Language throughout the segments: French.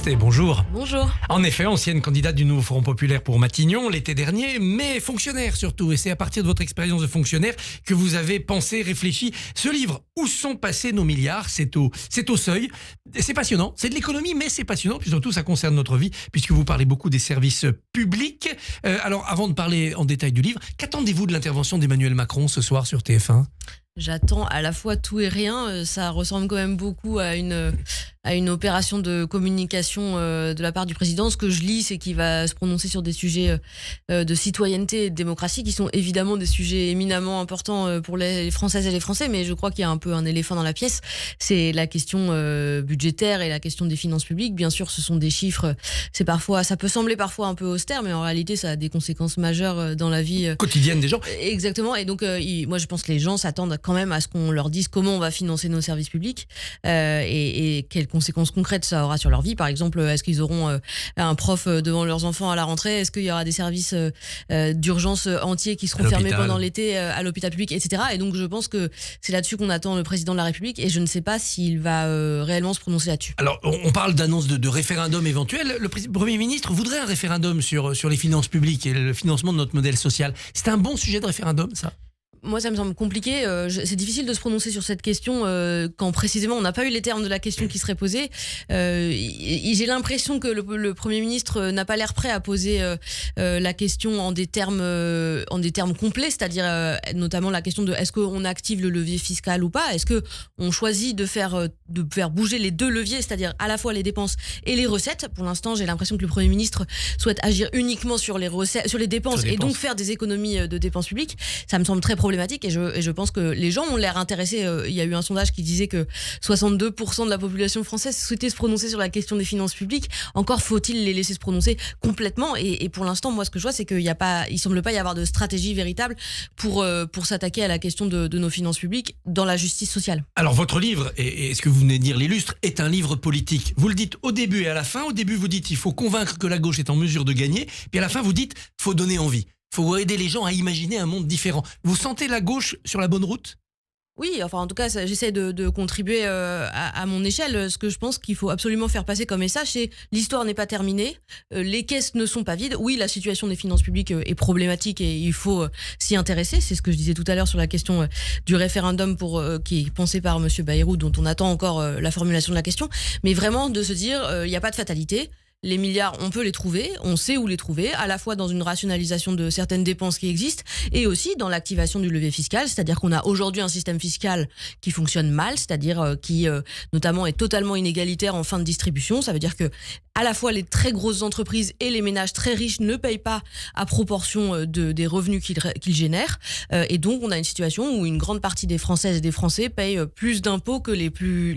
Coustet, bonjour. Bonjour. En effet, ancienne candidate du nouveau Front Populaire pour Matignon l'été dernier, mais fonctionnaire surtout. Et c'est à partir de votre expérience de fonctionnaire que vous avez pensé, réfléchi. Ce livre, Où sont passés nos milliards, c'est au seuil. C'est passionnant, c'est de l'économie, mais c'est passionnant. Puis surtout, ça concerne notre vie, puisque vous parlez beaucoup des services publics. Alors, avant de parler en détail du livre, qu'attendez-vous de l'intervention d'Emmanuel Macron ce soir sur TF1 ? J'attends à la fois tout et rien. Ça ressemble quand même beaucoup à une opération de communication de la part du président. Ce que je lis, c'est qu'il va se prononcer sur des sujets de citoyenneté et de démocratie qui sont évidemment des sujets éminemment importants pour les Françaises et les Français. Mais je crois qu'il y a un peu un éléphant dans la pièce. C'est la question budgétaire et la question des finances publiques. Bien sûr, ce sont des chiffres. Ça peut sembler parfois un peu austère, mais en réalité, ça a des conséquences majeures dans la vie quotidienne des gens. Exactement. Et donc, moi, je pense que les gens s'attendent quand même à ce qu'on leur dise comment on va financer nos services publics et quelles conséquences concrètes ça aura sur leur vie. Par exemple, est-ce qu'ils auront un prof devant leurs enfants à la rentrée? Est-ce qu'il y aura des services d'urgence entiers qui seront fermés pendant l'été à l'hôpital public, etc. Et donc, je pense que c'est là-dessus qu'on attend le président de la République et je ne sais pas s'il va réellement se prononcer là-dessus. Alors, on parle d'annonce de référendum éventuel. Le Premier ministre voudrait un référendum sur les finances publiques et le financement de notre modèle social. C'est un bon sujet de référendum, ça ? Moi, ça me semble compliqué. C'est difficile de se prononcer sur cette question quand précisément on n'a pas eu les termes de la question qui serait posée. J'ai l'impression que le Premier ministre n'a pas l'air prêt à poser la question en des termes complets, c'est-à-dire notamment la question de est-ce qu'on active le levier fiscal ou pas. Est-ce qu'on choisit de faire bouger les deux leviers, c'est-à-dire à la fois les dépenses et les recettes. Pour l'instant, j'ai l'impression que le Premier ministre souhaite agir uniquement sur les recettes, sur les dépenses et donc faire des économies de dépenses publiques. Ça me semble très problématique et je pense que les gens ont l'air intéressés. Il y a eu un sondage qui disait que 62% de la population française souhaitait se prononcer sur la question des finances publiques. Encore faut-il les laisser se prononcer complètement et pour l'instant, moi, ce que je vois, c'est qu'il semble pas y avoir de stratégie véritable pour s'attaquer à la question de nos finances publiques dans la justice sociale. Alors, votre livre, et ce que vous venez de dire l'illustre, est un livre politique. Vous le dites au début et à la fin. Au début, vous dites il faut convaincre que la gauche est en mesure de gagner. Puis à la fin, vous dites faut donner envie. Il faut aider les gens à imaginer un monde différent. Vous sentez la gauche sur la bonne route ? Oui, enfin en tout cas, j'essaie de contribuer à mon échelle. Ce que je pense qu'il faut absolument faire passer comme message, c'est l'histoire n'est pas terminée, les caisses ne sont pas vides. Oui, la situation des finances publiques est problématique et il faut s'y intéresser. C'est ce que je disais tout à l'heure sur la question du référendum qui est pensé par Monsieur Bayrou, dont on attend encore la formulation de la question. Mais vraiment de se dire, il n'y a pas de fatalité. Les milliards, on peut les trouver, on sait où les trouver, à la fois dans une rationalisation de certaines dépenses qui existent et aussi dans l'activation du levier fiscal, c'est-à-dire qu'on a aujourd'hui un système fiscal qui fonctionne mal, c'est-à-dire qui notamment est totalement inégalitaire en fin de distribution. Ça veut dire que à la fois les très grosses entreprises et les ménages très riches ne payent pas à proportion des revenus qu'ils génèrent. Et donc on a une situation où une grande partie des Françaises et des Français payent plus d'impôts que les plus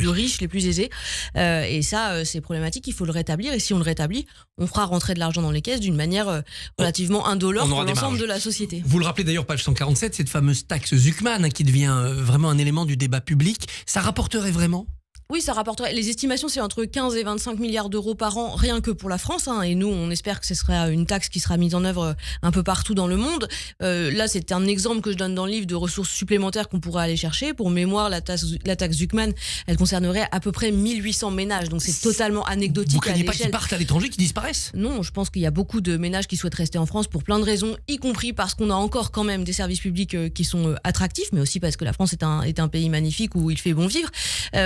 riches, les plus aisés. Et ça, c'est problématique, il faut le rétablir. Et si on le rétablit, on fera rentrer de l'argent dans les caisses d'une manière relativement indolore pour l'ensemble de la société. Vous le rappelez d'ailleurs, page 147, cette fameuse taxe Zuckman qui devient vraiment un élément du débat public. Ça rapporterait vraiment ? Oui, ça rapporterait. Les estimations, c'est entre 15 et 25 milliards d'euros par an, rien que pour la France. Et nous, on espère que ce sera une taxe qui sera mise en œuvre un peu partout dans le monde. Là, c'est un exemple que je donne dans le livre de ressources supplémentaires qu'on pourrait aller chercher. Pour mémoire, la taxe Zuckman, elle concernerait à peu près 1800 ménages. Donc, c'est totalement anecdotique. Vous craignez pas qu'ils partent à l'étranger, qu'ils disparaissent ? Non, je pense qu'il y a beaucoup de ménages qui souhaitent rester en France pour plein de raisons, y compris parce qu'on a encore quand même des services publics qui sont attractifs, mais aussi parce que la France est un pays magnifique où il fait bon vivre.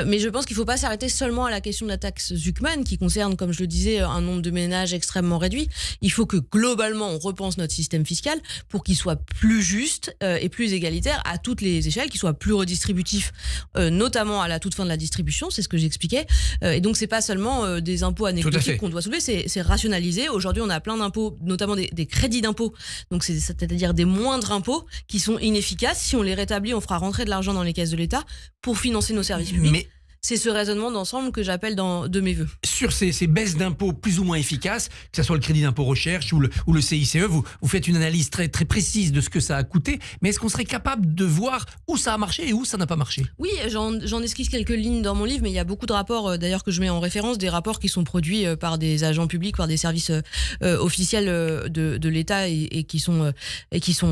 Mais je pense qu'il ne faut pas s'arrêter seulement à la question de la taxe Zuckman qui concerne, comme je le disais, un nombre de ménages extrêmement réduit. Il faut que globalement on repense notre système fiscal pour qu'il soit plus juste et plus égalitaire à toutes les échelles, qu'il soit plus redistributif, notamment à la toute fin de la distribution, c'est ce que j'expliquais. Et donc c'est pas seulement des impôts anecdotiques qu'on doit soulever, c'est rationalisé. Aujourd'hui on a plein d'impôts, notamment des crédits d'impôts, donc c'est-à-dire des moindres impôts qui sont inefficaces. Si on les rétablit, on fera rentrer de l'argent dans les caisses de l'État pour financer nos services publics. C'est ce raisonnement d'ensemble que j'appelle de mes vœux. Sur ces baisses d'impôts plus ou moins efficaces, que ce soit le crédit d'impôt recherche ou le CICE, vous faites une analyse très, très précise de ce que ça a coûté, mais est-ce qu'on serait capable de voir où ça a marché et où ça n'a pas marché ? Oui, j'en esquisse quelques lignes dans mon livre, mais il y a beaucoup de rapports d'ailleurs que je mets en référence, des rapports qui sont produits par des agents publics, par des services officiels de l'État et qui sont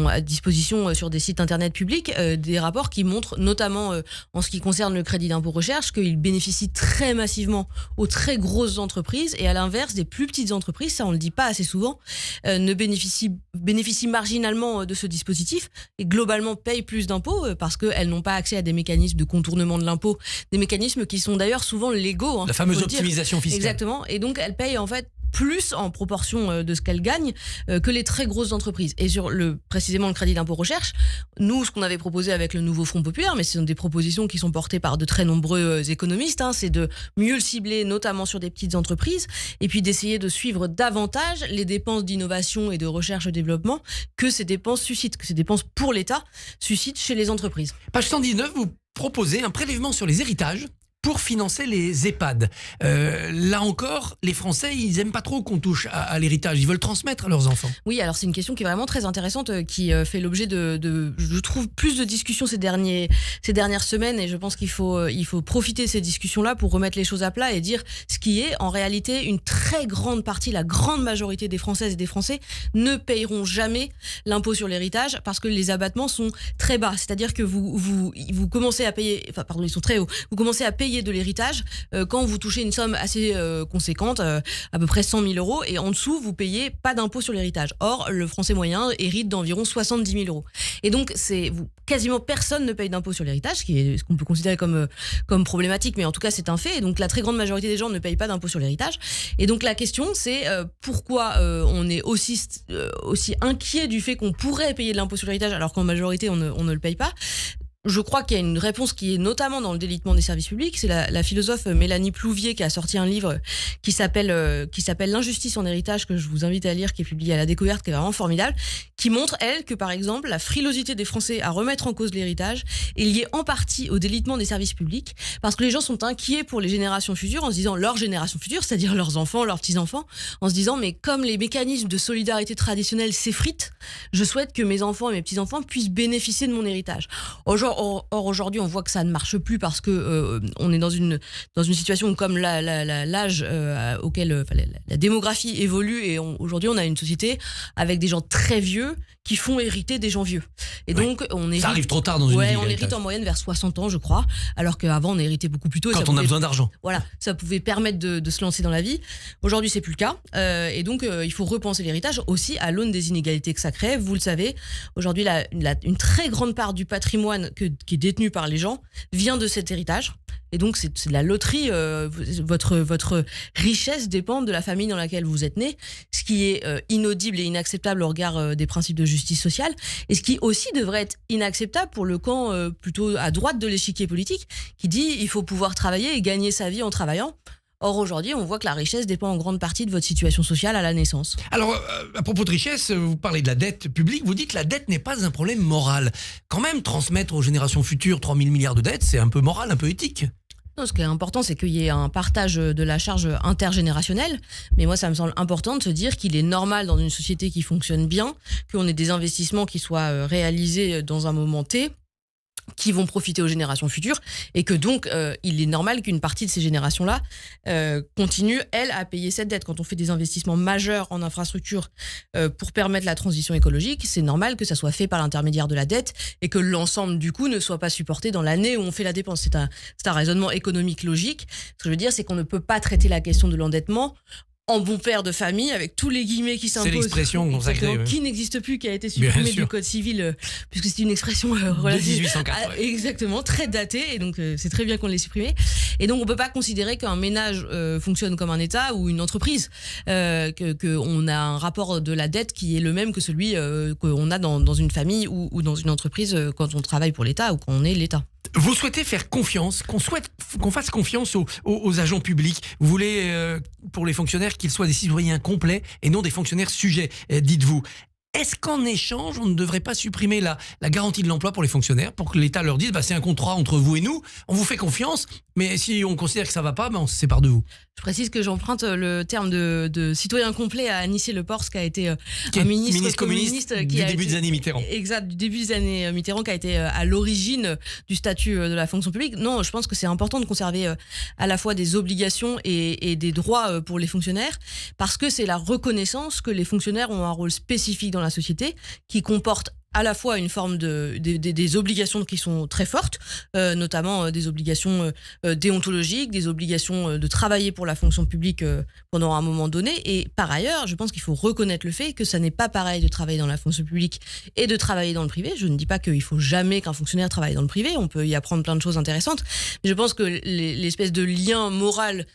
à disposition sur des sites internet publics, des rapports qui montrent notamment en ce qui concerne le crédit d'impôt recherche que qu'il bénéficie très massivement aux très grosses entreprises, et à l'inverse, des plus petites entreprises, ça on le dit pas assez souvent, ne bénéficient marginalement de ce dispositif et globalement payent plus d'impôts parce qu'elles n'ont pas accès à des mécanismes de contournement de l'impôt, des mécanismes qui sont d'ailleurs souvent légaux. La fameuse optimisation fiscale. Exactement, et donc elles payent en fait plus en proportion de ce qu'elles gagnent que les très grosses entreprises. Et sur précisément le crédit d'impôt recherche, nous, ce qu'on avait proposé avec le nouveau Front populaire, mais ce sont des propositions qui sont portées par de très nombreux économistes, c'est de mieux le cibler, notamment sur des petites entreprises, et puis d'essayer de suivre davantage les dépenses d'innovation et de recherche et développement que ces dépenses suscitent, que ces dépenses pour l'État suscitent chez les entreprises. Page 119, vous proposez un prélèvement sur les héritages pour financer les EHPAD. Là encore, les Français, ils aiment pas trop qu'on touche à l'héritage. Ils veulent transmettre à leurs enfants. Oui, alors c'est une question qui est vraiment très intéressante, qui fait l'objet de, je trouve, plus de discussions ces dernières semaines, et je pense qu'il faut profiter de ces discussions-là pour remettre les choses à plat et dire ce qui est, en réalité, une très grande partie, la grande majorité des Françaises et des Français ne payeront jamais l'impôt sur l'héritage parce que les abattements sont très bas. C'est-à-dire que vous commencez à payer, enfin, pardon, ils sont très hauts. Vous commencez à payer de l'héritage quand vous touchez une somme assez conséquente, à peu près 100 000 euros, et en dessous, vous payez pas d'impôt sur l'héritage. Or, le Français moyen hérite d'environ 70 000 euros. Et donc, quasiment personne ne paye d'impôt sur l'héritage, ce qu'on peut considérer comme problématique, mais en tout cas, c'est un fait. Et donc, la très grande majorité des gens ne payent pas d'impôt sur l'héritage. Et donc, la question, c'est pourquoi on est aussi inquiet du fait qu'on pourrait payer de l'impôt sur l'héritage alors qu'en majorité, on ne le paye pas. Je crois qu'il y a une réponse qui est notamment dans le délitement des services publics. C'est la philosophe Mélanie Plouvier qui a sorti un livre qui s'appelle L'injustice en héritage, que je vous invite à lire, qui est publié à La Découverte, qui est vraiment formidable, qui montre, elle, que par exemple, la frilosité des Français à remettre en cause l'héritage est liée en partie au délitement des services publics, parce que les gens sont inquiets pour les générations futures, en se disant leur génération future, c'est-à-dire leurs enfants, leurs petits-enfants, en se disant, mais comme les mécanismes de solidarité traditionnels s'effritent, je souhaite que mes enfants et mes petits-enfants puissent bénéficier de mon héritage. Or, aujourd'hui, on voit que ça ne marche plus parce que on est dans une situation où, comme l'âge auquel la démographie évolue, et aujourd'hui, on a une société avec des gens très vieux qui font hériter des gens vieux. Et donc, ça arrive trop tard dans une vie. On hérite en moyenne vers 60 ans, je crois, alors qu'avant, on héritait beaucoup plus tôt. Quand on a besoin d'argent. Voilà, ça pouvait permettre de se lancer dans la vie. Aujourd'hui, c'est plus le cas. Et donc, il faut repenser l'héritage aussi à l'aune des inégalités que ça crée. Vous le savez, aujourd'hui, une très grande part du patrimoine qui est détenu par les gens vient de cet héritage. Et donc, c'est de la loterie. Votre richesse dépend de la famille dans laquelle vous êtes né, ce qui est inaudible et inacceptable au regard des principes de justice sociale, et ce qui aussi devrait être inacceptable pour le camp plutôt à droite de l'échiquier politique, qui dit il faut pouvoir travailler et gagner sa vie en travaillant. Or, aujourd'hui, on voit que la richesse dépend en grande partie de votre situation sociale à la naissance. Alors, à propos de richesse, vous parlez de la dette publique, vous dites que la dette n'est pas un problème moral. Quand même, transmettre aux générations futures 3 000 milliards de dettes, c'est un peu moral, un peu éthique. Non, ce qui est important, c'est qu'il y ait un partage de la charge intergénérationnelle. Mais moi, ça me semble important de se dire qu'il est normal dans une société qui fonctionne bien, qu'on ait des investissements qui soient réalisés dans un moment T, qui vont profiter aux générations futures, et que donc il est normal qu'une partie de ces générations-là continue, elle, à payer cette dette. Quand on fait des investissements majeurs en infrastructure pour permettre la transition écologique, c'est normal que ça soit fait par l'intermédiaire de la dette et que l'ensemble du coût ne soit pas supporté dans l'année où on fait la dépense. C'est un raisonnement économique logique. Ce que je veux dire, c'est qu'on ne peut pas traiter la question de l'endettement en bon père de famille, avec tous les guillemets qui s'imposent. C'est l'expression consacrée, qui n'existe plus, qui a été supprimée du Code civil, puisque c'est une expression relative. De 1804. Exactement, très datée, et donc c'est très bien qu'on l'ait supprimée. Et donc on peut pas considérer qu'un ménage fonctionne comme un État ou une entreprise, qu'on a un rapport de la dette qui est le même que celui qu'on a dans une famille ou dans une entreprise quand on travaille pour l'État ou quand on est l'État. Vous souhaitez faire confiance, qu'on fasse confiance aux agents publics. Vous voulez, pour les fonctionnaires, qu'ils soient des citoyens complets et non des fonctionnaires sujets, dites-vous. Est-ce qu'en échange, on ne devrait pas supprimer la garantie de l'emploi pour les fonctionnaires, pour que l'État leur dise c'est un contrat entre vous et nous, on vous fait confiance, mais si on considère que ça ne va pas, on se sépare de vous. Je précise que j'emprunte le terme de citoyen complet à Anicet Le Pors, qui a été un ministre communiste du début des années Mitterrand. Exact, du début des années Mitterrand, qui a été à l'origine du statut de la fonction publique. Non, je pense que c'est important de conserver à la fois des obligations et des droits pour les fonctionnaires, parce que c'est la reconnaissance que les fonctionnaires ont un rôle spécifique dans la société, qui comporte à la fois une forme des obligations qui sont très fortes, notamment des obligations déontologiques, des obligations de travailler pour la fonction publique pendant un moment donné. Et par ailleurs, je pense qu'il faut reconnaître le fait que ça n'est pas pareil de travailler dans la fonction publique et de travailler dans le privé. Je ne dis pas qu'il faut jamais qu'un fonctionnaire travaille dans le privé, on peut y apprendre plein de choses intéressantes, mais je pense que l'espèce de lien moral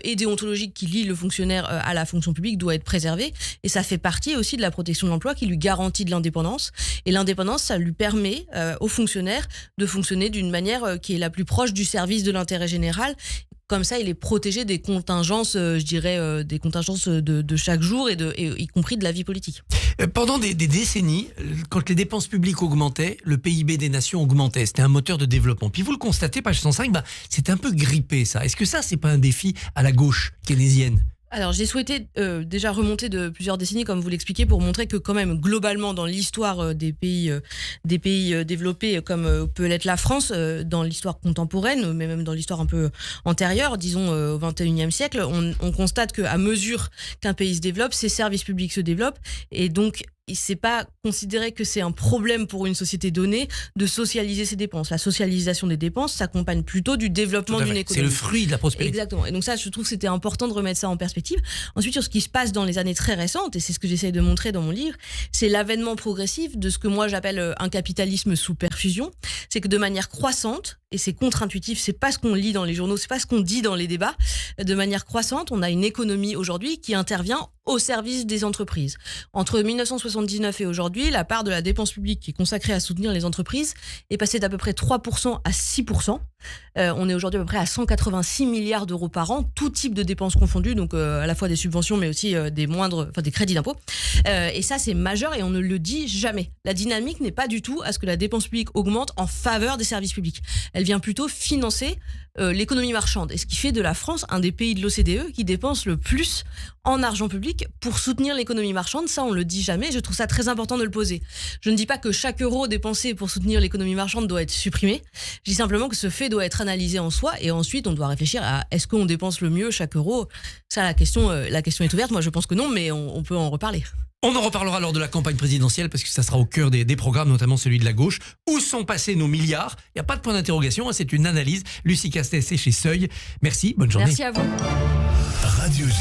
et déontologique qui lie le fonctionnaire à la fonction publique doit être préservé, et ça fait partie aussi de la protection de l'emploi qui lui garantit de l'indépendance, et l'indépendance, ça lui permet aux fonctionnaires de fonctionner d'une manière qui est la plus proche du service de l'intérêt général. Comme ça, il est protégé des contingences, des contingences de chaque jour, y compris de la vie politique. Pendant des décennies, quand les dépenses publiques augmentaient, le PIB des nations augmentait. C'était un moteur de développement. Puis vous le constatez, page 105, c'est un peu grippé ça. Est-ce que ça, c'est pas un défi à la gauche keynésienne ? Alors j'ai souhaité déjà remonter de plusieurs décennies, comme vous l'expliquez, pour montrer que quand même globalement dans l'histoire des pays développés comme peut l'être la France, dans l'histoire contemporaine, mais même dans l'histoire un peu antérieure, disons au XXIe siècle, on constate qu'à mesure qu'un pays se développe, ses services publics se développent, et donc c'est pas considéré que c'est un problème pour une société donnée de socialiser ses dépenses. La socialisation des dépenses s'accompagne plutôt du développement d'une économie. C'est le fruit de la prospérité. Exactement. Et donc ça, je trouve que c'était important de remettre ça en perspective. Ensuite, sur ce qui se passe dans les années très récentes, et c'est ce que j'essaie de montrer dans mon livre, c'est l'avènement progressif de ce que moi j'appelle un capitalisme sous perfusion. C'est que de manière croissante, et c'est contre-intuitif, c'est pas ce qu'on lit dans les journaux, c'est pas ce qu'on dit dans les débats, de manière croissante, on a une économie aujourd'hui qui intervient au service des entreprises. Entre 1979 et aujourd'hui, la part de la dépense publique qui est consacrée à soutenir les entreprises est passée d'à peu près 3% à 6%. On est aujourd'hui à peu près à 186 milliards d'euros par an, tout type de dépenses confondues, donc à la fois des subventions mais aussi des crédits d'impôt. Et ça, c'est majeur et on ne le dit jamais. La dynamique n'est pas du tout à ce que la dépense publique augmente en faveur des services publics. Elle vient plutôt financer l'économie marchande. Et ce qui fait de la France un des pays de l'OCDE qui dépense le plus en argent public pour soutenir l'économie marchande. Ça, on le dit jamais. Je trouve ça très important de le poser. Je ne dis pas que chaque euro dépensé pour soutenir l'économie marchande doit être supprimé. Je dis simplement que ce fait doit être analysé en soi, et ensuite on doit réfléchir à est-ce qu'on dépense le mieux chaque euro. Ça, la question est ouverte. Moi, je pense que non, mais on peut en reparler. On en reparlera lors de la campagne présidentielle parce que ça sera au cœur des programmes, notamment celui de la gauche. Où sont passés nos milliards ? Il n'y a pas de point d'interrogation, c'est une analyse. Lucie Castells, c'est chez Seuil. Merci, bonne journée. Merci à vous. Radio J.